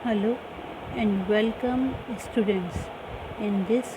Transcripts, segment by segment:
Hello and welcome students in this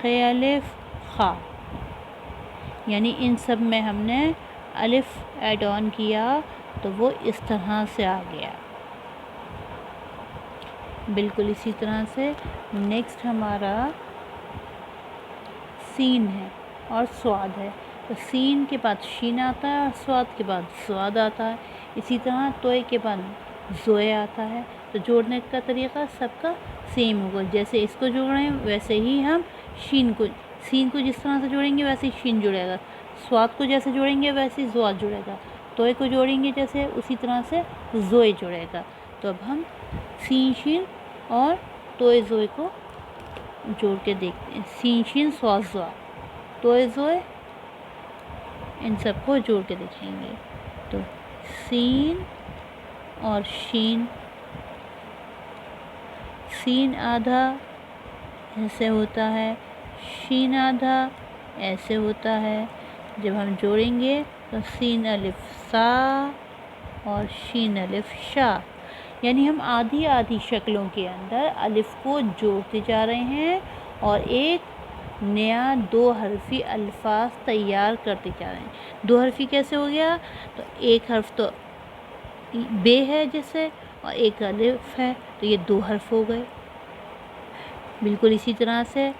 خ الف خا، یعنی ان سب میں ہم نے الف ایڈ آن کیا تو وہ اس طرح سے آ گیا۔ بالکل اسی طرح سے نیکسٹ ہمارا سین ہے اور سواد ہے، تو سین کے بعد شین آتا ہے اور سواد کے بعد سواد آتا ہے۔ اسی طرح توئے کے بعد زوئے آتا ہے، تو جوڑنے کا طریقہ سب کا سیم ہوگا، جیسے اس کو جوڑ رہے ہیں ویسے ہی ہم سین کو جس طرح سے جوڑیں گے ویسے ہی شین جڑے گا، سواد کو جیسے جوڑیں گے ویسے ہی زواد جڑے گا، توئے کو جوڑیں گے جیسے اسی طرح سے زوئے جڑے گا۔ تو اب ہم سین شین اور توئے زوئے کو جوڑ کے دیکھتے ہیں، سین شین سواد زوا، توئے زوئے، ان سب کو جوڑ کے دیکھیں گے۔ تو سین اور شین، سین آدھا ایسے ہوتا ہے، شین آدھا ایسے ہوتا ہے، جب ہم جوڑیں گے تو سین الف سا اور شین الف شا، یعنی ہم آدھی آدھی شکلوں کے اندر الف کو جوڑتے جا رہے ہیں اور ایک نیا دو حرفی الفاظ تیار کرتے جا رہے ہیں۔ دو حرفی کیسے ہو گیا؟ تو ایک حرف تو بے ہے جیسے اور ایک الف ہے، تو یہ دو حرف ہو گئے۔ بالکل اسی طرح سے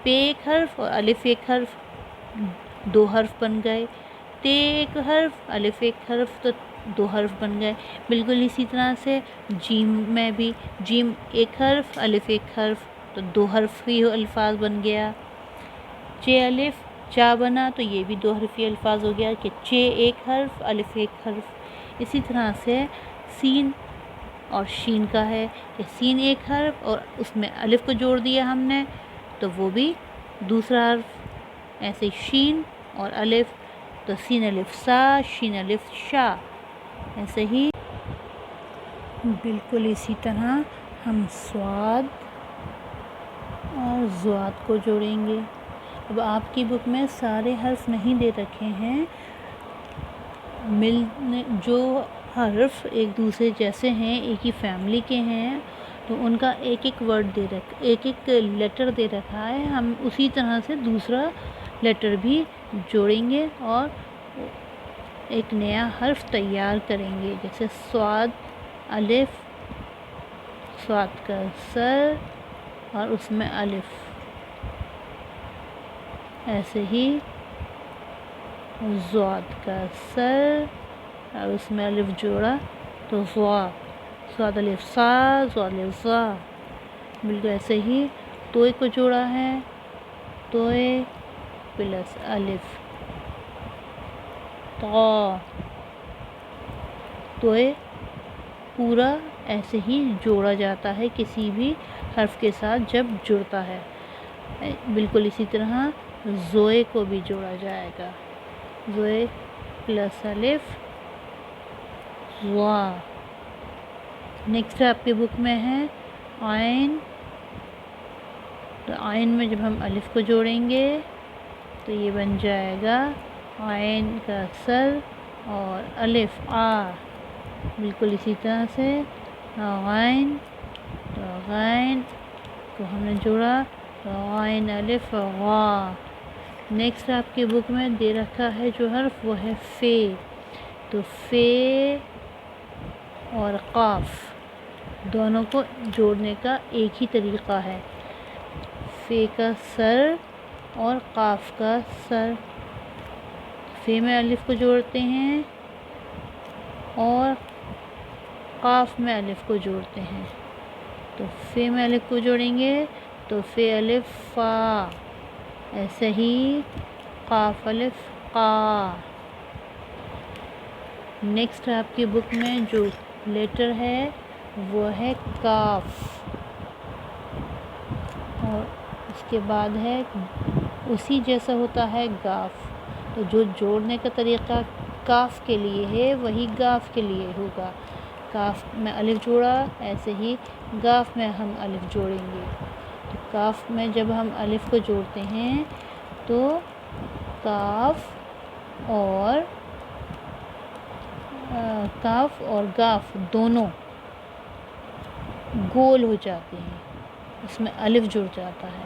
پے ایک حرف اور الف ایک حرف، دو حرف بن گئے، تے ایک حرف الف ایک حرف، تو دو حرف بن گئے۔ بالکل اسی طرح سے جیم میں بھی جیم ایک حرف الف ایک حرف، تو دو حرفی الفاظ بن گیا۔ چے الف چا بنا تو یہ بھی دو حرفی الفاظ ہو گیا کہ چے ایک حرف الف ایک حرف۔ اسی طرح سے سین اور شین کا ہے کہ سین ایک حرف اور اس میں الف کو جوڑ دیا ہم نے تو وہ بھی دوسرا حرف، ایسے شین اور الف، تو سین الف سا شین الف شا، ایسے ہی بالکل اسی طرح ہم سواد اور زواد کو جوڑیں گے۔ اب آپ کی بک میں سارے حرف نہیں دے رکھے ہیں، جو حرف ایک دوسرے جیسے ہیں، ایک ہی فیملی کے ہیں، تو ان کا ایک ایک ورڈ ایک ایک لیٹر دے رکھا ہے، ہم اسی طرح سے دوسرا لیٹر بھی جوڑیں گے اور ایک نیا حرف تیار کریں گے، جیسے سواد الف، سواد کا سر اور اس میں الف، ایسے ہی زواد کا سر اور اس میں الف جوڑا تو زوا، سواد الف سا زواد الف زا۔ بالکل ایسے ہی توئے کو جوڑا ہے، توئے پلس الف تا، توئے پورا ایسے ہی جوڑا جاتا ہے کسی بھی حرف کے ساتھ جب جڑتا ہے۔ بالکل اسی طرح زوئے کو بھی جوڑا جائے گا، زوئے پلس الف زوا۔ نیکسٹ آپ کی بک میں ہے آئین، تو آئین میں جب ہم الف کو جوڑیں گے تو یہ بن جائے گا آئین کا سر اور الف آ۔ بالکل اسی طرح سے غائن، تو غائن کو ہم نے جوڑا تو غائن الف غا۔ نیکسٹ آپ کی بک میں دے رکھا ہے جو حرف وہ ہے فے، تو فے اور قاف دونوں کو جوڑنے کا ایک ہی طریقہ ہے، فے کا سر اور قاف کا سر، فے میں الف کو جوڑتے ہیں اور قاف میں الف کو جوڑتے ہیں، تو فے میں الف کو جوڑیں گے تو فے الف فا، ایسے ہی قاف الف قا۔ نیکسٹ آپ کی بک میں جو لیٹر ہے وہ ہے کاف، اور اس کے بعد ہے اسی جیسا ہوتا ہے گاف، تو جو جوڑنے کا طریقہ کاف کے لیے ہے وہی گاف کے لیے ہوگا، کاف میں الف جوڑا ایسے ہی گاف میں ہم الف جوڑیں گے، تو کاف میں جب ہم الف کو جوڑتے ہیں تو کاف اور گاف دونوں گول ہو جاتے ہیں، اس میں الف جڑ جاتا ہے،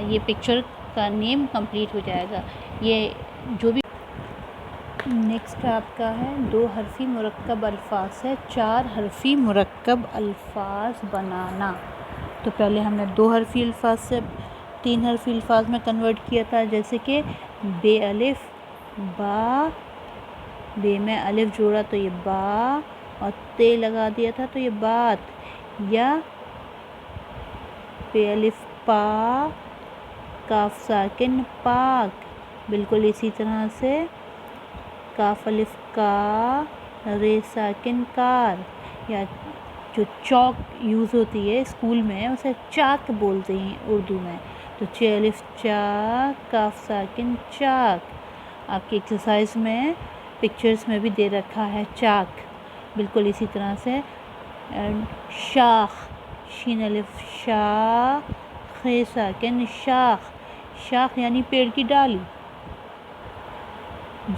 یہ پکچر کا نیم کمپلیٹ ہو جائے گا. یہ جو بھی نیکسٹ آپ کا ہے 2 حرفی مرکب الفاظ سے 4 حرفی مرکب الفاظ بنانا. تو پہلے ہم نے 2 حرفی الفاظ سے 3 حرفی الفاظ میں کنورٹ کیا تھا، جیسے کہ بے الف با، بے میں الف جوڑا تو یہ با اور تے لگا دیا تھا تو یہ بات، یا بے الف پا، کاف ساکن پاک. بالکل اسی طرح سے کاف الف کا، رے ساکن کار. یا جو چاک یوز ہوتی ہے اسکول میں اسے چاک بولتے ہیں اردو میں، تو چ الف چا، کاف ساکن چاک. آپ کی ایکسرسائز میں پکچرز میں بھی دے رکھا ہے چاک. بالکل اسی طرح سے شاخ، شین الف شا، خے ساکن شاخ، شاخ یعنی پیڑ کی ڈالی.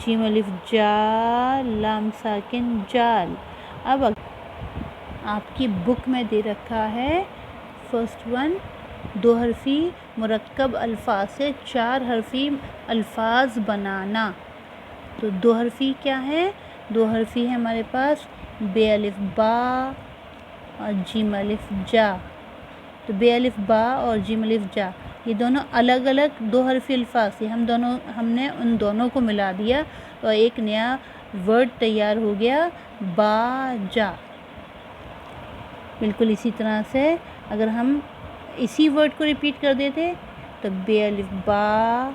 جیم الف جا، لام ساکن جال. اب آپ کی بک میں دے رکھا ہے فرسٹ ون 2 حرفی مرکب الفاظ سے 4 حرفی الفاظ بنانا. تو 2 حرفی کیا ہے؟ 2 حرفی ہے ہمارے پاس بے الف با اور جیم الف جا. تو بے الف با اور جیم الف جا یہ دونوں الگ الگ 2 حرفی الفاظ تھے. ہم نے ان دونوں کو ملا دیا اور ایک نیا ورڈ تیار ہو گیا با جا. بالکل اسی طرح سے اگر ہم اسی ورڈ کو ریپیٹ کر دیتے تو بے الف با،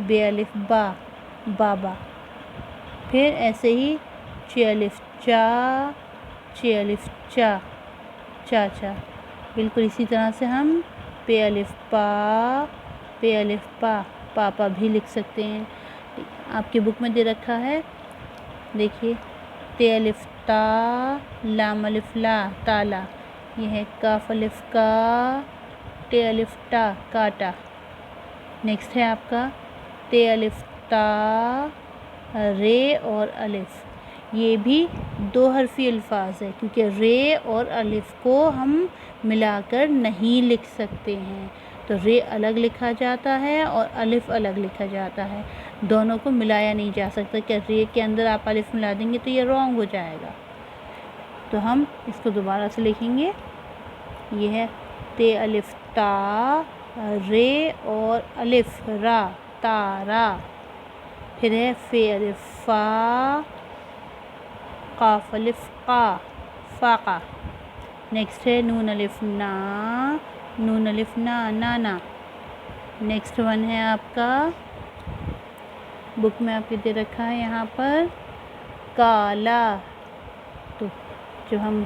بے الف با، بابا. پھر ایسے ہی چ الف چا، چ الف چا، چاچا. بالکل اسی طرح سے ہم پے الف پا، پے الف پا، پاپا بھی لکھ سکتے ہیں. آپ کی بک میں دے رکھا ہے دیکھیے تے الف تا، لام الف لا، تالا. یہ ہے کاف الف کا، ٹے الف ٹا، کاٹا. نیکسٹ ہے آپ کا تے الف تا، رے اور الف. یہ بھی 2 حرفی الفاظ ہے کیونکہ رے اور الف کو ہم ملا کر نہیں لکھ سکتے ہیں. تو رے الگ لکھا جاتا ہے اور الف الگ لکھا جاتا ہے. دونوں کو ملایا نہیں جا سکتا کہ رے کے اندر آپ الف ملا دیں گے تو یہ رانگ ہو جائے گا. تو ہم اس کو دوبارہ سے لکھیں گے. یہ ہے تے الف تا، رے اور الف را، تارا. پھر ہے فے الف فا، قاف الف قا، فاقہ. نیکسٹ ہے نون الف نا، نون الف نا، نانا. نیکسٹ ون ہے آپ کا بک میں آپ کے دے رکھا ہے یہاں پر کالا. تو جب ہم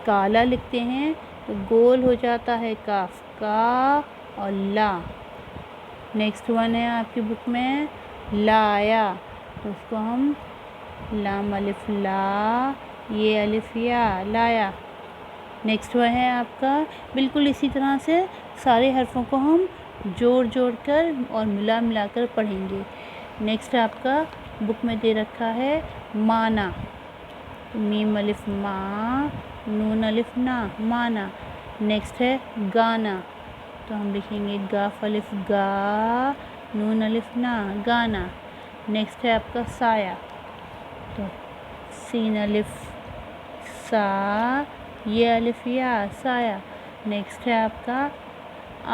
کالا لکھتے ہیں تو گول ہو جاتا ہے کاف کا اور لا. نیکسٹ ون ہے آپ کی بک میں لایا. تو اس کو ہم لام الف لا، یہ الف یا، لایا. نیکسٹ ون ہے آپ کا بالکل اسی طرح سے سارے حرفوں کو ہم جوڑ جوڑ کر اور ملا ملا کر پڑھیں گے. نیکسٹ آپ کا بک میں دے رکھا ہے مانا. میم الف ما، نون الف نا، مانا. نیکسٹ ہے گانا. تو ہم لکھیں گے گاف الف گا، نون الف نا، گانا. نیکسٹ ہے آپ کا سایہ. تو سین الف سا، یہ الف یا، سایہ. نیکسٹ ہے آپ کا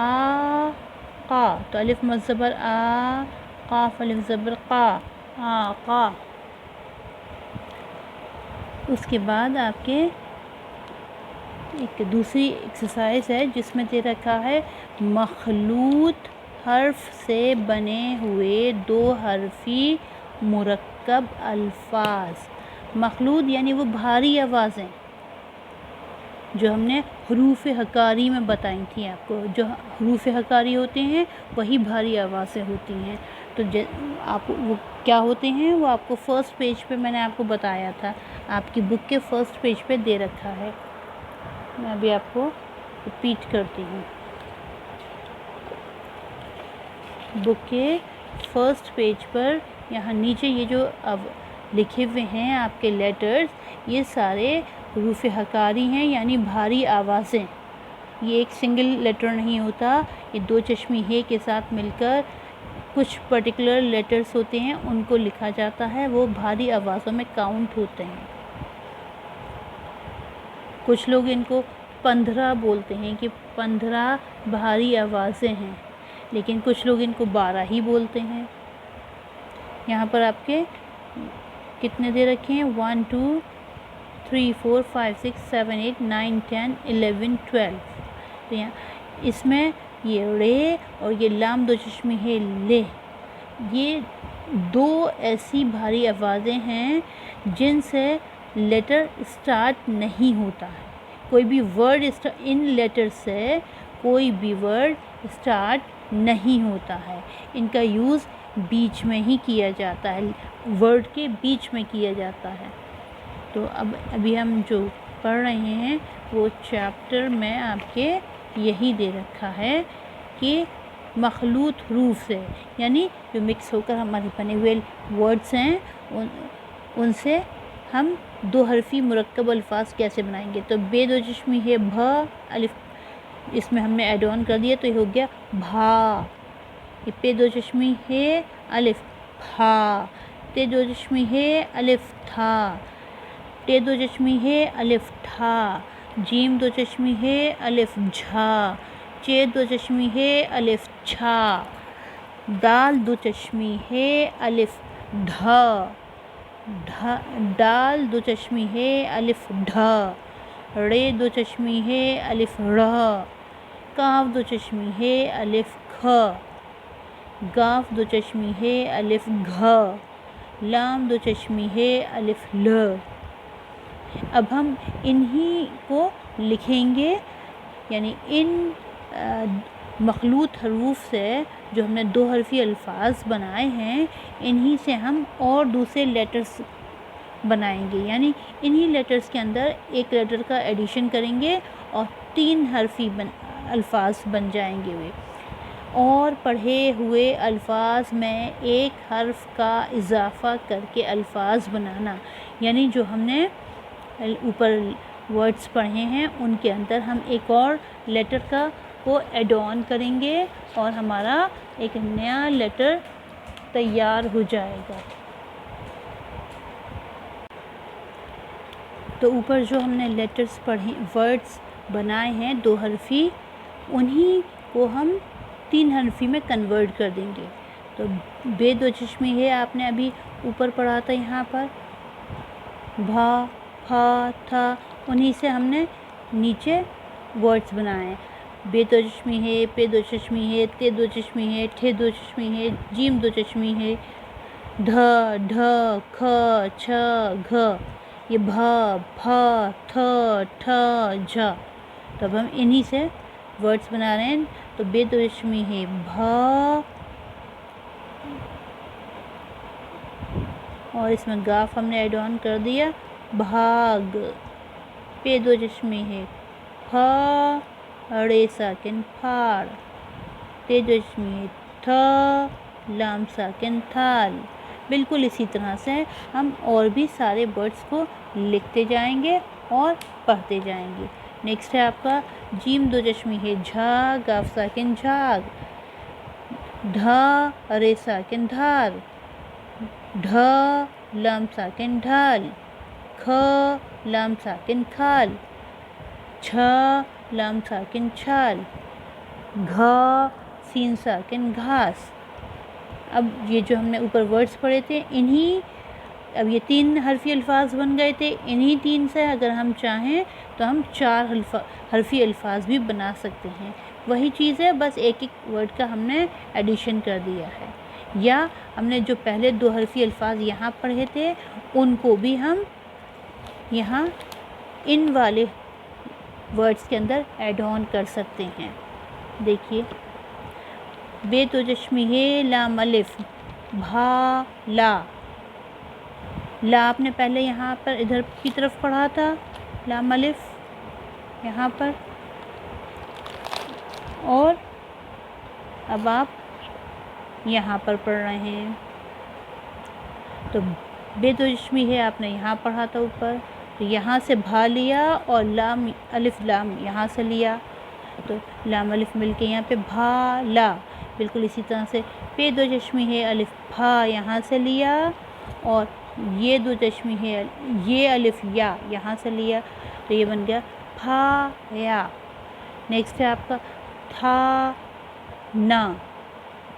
آقا. تو الف مد زبر آ، قاف الف زبر قا، آقا. اس کے بعد آپ کے ایک دوسری ایکسرسائز ہے جس میں دے رکھا ہے مخلوط حرف سے بنے ہوئے 2 حرفی مرکب الفاظ. مخلوط یعنی وہ بھاری آوازیں جو ہم نے حروف حکاری میں بتائی تھیں آپ کو. جو حروف حکاری ہوتے ہیں وہی بھاری آوازیں ہوتی ہیں. تو آپ وہ کیا ہوتے ہیں وہ آپ کو فرسٹ پیج پہ میں نے آپ کو بتایا تھا. آپ کی بک کے فرسٹ پیج پہ دے رکھا ہے. میں ابھی آپ کو ریپیٹ کرتی ہوں. بک کے فرسٹ پیج پر یہاں نیچے یہ جو اب لکھے ہوئے ہیں آپ کے لیٹرز، یہ سارے حروف حکاری ہیں یعنی بھاری آوازیں. یہ ایک سنگل لیٹر نہیں ہوتا، یہ دو چشمی ہے کے ساتھ مل کر کچھ پرٹیکولر لیٹرز ہوتے ہیں، ان کو لکھا جاتا ہے، وہ بھاری آوازوں میں کاؤنٹ ہوتے ہیں۔ کچھ لوگ ان کو 15 بولتے ہیں کہ 15 بھاری آوازیں ہیں، لیکن کچھ لوگ ان کو 12 ہی بولتے ہیں۔ یہاں پر آپ کے کتنے دے رکھے ہیں؟ 1 2 3 4 5 6 7 8 9 10 11 12۔ تو یہاں اس میں یہ رے اور یہ لام دو چشمی ہے لے، یہ دو ایسی بھاری آوازیں ہیں جن سے لیٹر اسٹارٹ نہیں ہوتا ہے۔ کوئی بھی ورڈ ان لیٹر سے کوئی بھی ورڈ اسٹارٹ نہیں ہوتا ہے، ان کا یوز بیچ میں ہی کیا جاتا ہے، ورڈ کے بیچ میں کیا جاتا ہے۔ تو ابھی ہم جو پڑھ رہے ہیں وہ چیپٹر میں آپ کے یہی دے رکھا ہے کہ مخلوط حروف سے، یعنی جو مکس ہو کر ہمارے بنے ہوئے ورڈس ہیں ان سے ہم دو حرفی مرکب الفاظ کیسے بنائیں گے۔ تو بے دو چشمی ہے بھا، الف اس میں ہم نے ایڈ آن کر دیا تو یہ ہو گیا بھا۔ یہ پے دو چشمی ہے الف پھا، تے دو چشمی ہے الف تھا، ٹے دو چشمی ہے الف ٹھا، جیم دو چشمی ہے الف جھا، چے دو چشمی ہے الف چھا، دال دو چشمی ہے الف ڈھا، ڈال دو چشمی ہے الف ڈھا، رے دو چشمی ہے الف رہ، کاف دو چشمی ہے الف کھ، گاف دو چشمی ہے الف گھا، لام دو چشمی ہے الف ل۔ اب ہم انہی کو لکھیں گے، یعنی ان مخلوط حروف سے جو ہم نے دو حرفی الفاظ بنائے ہیں انہی سے ہم اور دوسرے لیٹرز بنائیں گے، یعنی انہی لیٹرز کے اندر ایک لیٹر کا ایڈیشن کریں گے اور 3 حرفی الفاظ بن جائیں گے وہ۔ اور پڑھے ہوئے الفاظ میں ایک حرف کا اضافہ کر کے الفاظ بنانا، یعنی جو ہم نے اوپر ورڈز پڑھے ہیں ان کے اندر ہم ایک اور لیٹر کو ایڈ آن کریں گے اور ہمارا ایک نیا لیٹر تیار ہو جائے گا۔ تو اوپر جو ہم نے لیٹرز پڑھے، ورڈز بنائے ہیں دو حرفی، انہی کو ہم 3 حرفی میں کنورٹ کر دیں گے۔ تو بے دو چشمی ہے آپ نے ابھی اوپر پڑھا تھا، یہاں پر بھا پھا تھا، انہی سے ہم نے نیچے ورڈز بنائے ہیں۔ بے دو چشمی ہے، پے دو چشمی ہے، تے دو چشمی ہے، ٹھے دو چشمی ہے، جیم دو چشمی ہے، ڈھا ڈھا کھا چھا گھا، یہ بھا بھا تھا ٹھا جھا۔ تو اب ہم انہی سے ورڈز بنا رہے ہیں۔ تو بے دو چشمی ہے بھا، اور اس میں گاف ہم نے ایڈ آن کر دیا بھاگ، پے دو چشمی ہے پھا، رے ساکن پھاڑ، تے دو چشمی ہے تھا، لام ساکن تھال۔ بالکل اسی طرح سے ہم اور بھی سارے ورڈز کو لکھتے جائیں گے اور پڑھتے جائیں گے۔ نیکسٹ ہے آپ کا جیم دو چشمی ہے جھا، گاف ساکن جھاگ، ڈھا رے ساکن دھار، ڈھا لام ساکن ڈھال، کھا لام ساکن کھال، چھا لام ساکن چھال، گھا سین ساکن گھاس۔ اب یہ جو ہم نے اوپر ورڈز پڑھے تھے اب یہ 3 حرفی الفاظ بن گئے تھے، انہی 3 سے اگر ہم چاہیں تو ہم 4 حرفی الفاظ بھی بنا سکتے ہیں۔ وہی چیز ہے، بس ایک ایک ورڈ کا ہم نے ایڈیشن کر دیا ہے، یا ہم نے جو پہلے 2 حرفی الفاظ یہاں پڑھے تھے ان کو بھی ہم یہاں ان والے ورڈز کے اندر ایڈ آن کر سکتے ہیں۔ دیکھیے بے دو چشمی ہے لام الف بھا لا، لا آپ نے پہلے یہاں پر ادھر کی طرف پڑھا تھا، لام الف یہاں پر، اور اب آپ یہاں پر پڑھ رہے ہیں۔ تو بے دو چشمی ہے آپ نے یہاں پڑھا تھا اوپر، تو یہاں سے بھا لیا اور لام الف لام یہاں سے لیا، تو لام الف مل کے یہاں پہ بھا لا. بالکل اسی طرح سے پہ دو چشمی ہے الف بھا یہاں سے لیا اور یہ دو چشمی ہے یہ الف یا یہاں سے لیا تو یہ بن گیا پھا یا. نیکسٹ ہے آپ کا تھا نا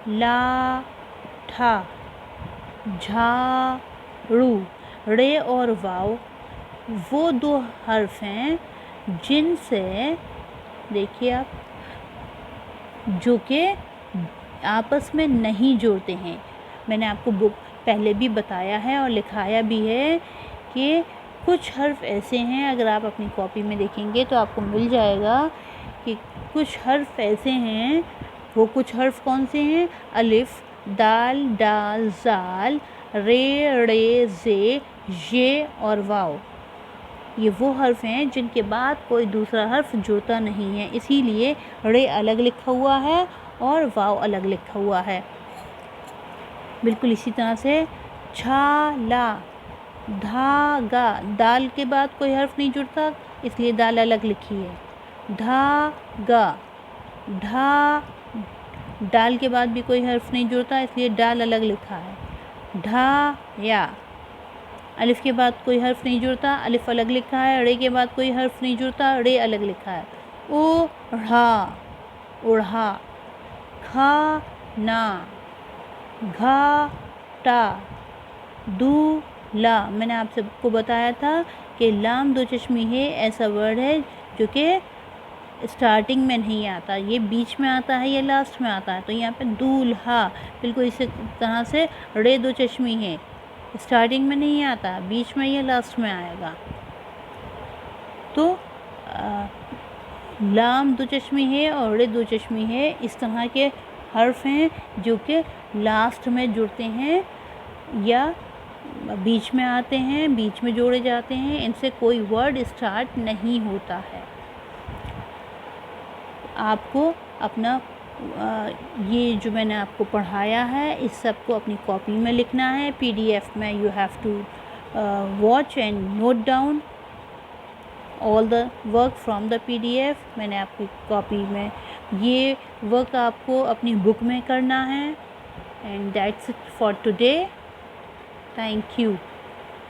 لا ٹھا جھاڑو. رے اور واو وہ دو حرف ہیں جن سے دیکھیے آپ جو کہ آپس میں نہیں جوڑتے ہیں. میں نے آپ کو بک پہلے بھی بتایا ہے اور لکھایا بھی ہے کہ کچھ حرف ایسے ہیں اگر آپ اپنی کاپی میں دیکھیں گے تو آپ کو مل جائے گا کہ کچھ حرف ایسے ہیں. وہ کچھ حرف کون سے ہیں؟ الف دال ڈال زال رے ڑے زے یہ اور واو. یہ وہ حرف ہیں جن کے بعد کوئی دوسرا حرف جڑتا نہیں ہے، اسی لیے رے الگ لکھا ہوا ہے اور واو الگ لکھا ہوا ہے. بالکل اسی طرح سے چھالا دھاگا. دال کے بعد کوئی حرف نہیں جڑتا اس لیے دال الگ لکھی ہے. دھاگا ڈھا ڈال کے بعد بھی کوئی حرف نہیں جڑتا اس لیے ڈال الگ لکھا ہے. ڈھا یا الف کے بعد کوئی حرف نہیں جڑتا الف الگ لکھا ہے. ڑے کے بعد کوئی حرف نہیں جڑتا ڑے الگ لکھا ہے. اوڑھا اڑھا. کھانا گھاٹا دولہا. میں نے آپ سب کو بتایا تھا کہ لام دو چشمی ہے ایسا ورڈ ہے جو کہ اسٹارٹنگ میں نہیں آتا، یہ بیچ میں آتا ہے یا لاسٹ میں آتا ہے. تو یہاں پہ دولہا بالکل اسی طرح سے رے دو چشمی ہے اسٹارٹنگ میں نہیں آتا، بیچ میں یا لاسٹ میں آئے گا. تو لام دو چشمی ہے اور رے دو چشمی ہے اس طرح کے حرف ہیں جو کہ لاسٹ میں جڑتے ہیں یا بیچ میں آتے ہیں، بیچ میں جوڑے جاتے ہیں. ان سے کوئی ورڈ اسٹارٹ نہیں ہوتا ہے. آپ کو اپنا یہ جو میں نے آپ کو پڑھایا ہے اس سب کو اپنی کاپی میں لکھنا ہے. پی ڈی ایف میں you have to watch and note down all the work from the P D F. میں نے آپ کی کاپی میں یہ ورک آپ کو اپنی بک میں کرنا ہے. And that's it for today. Thank you.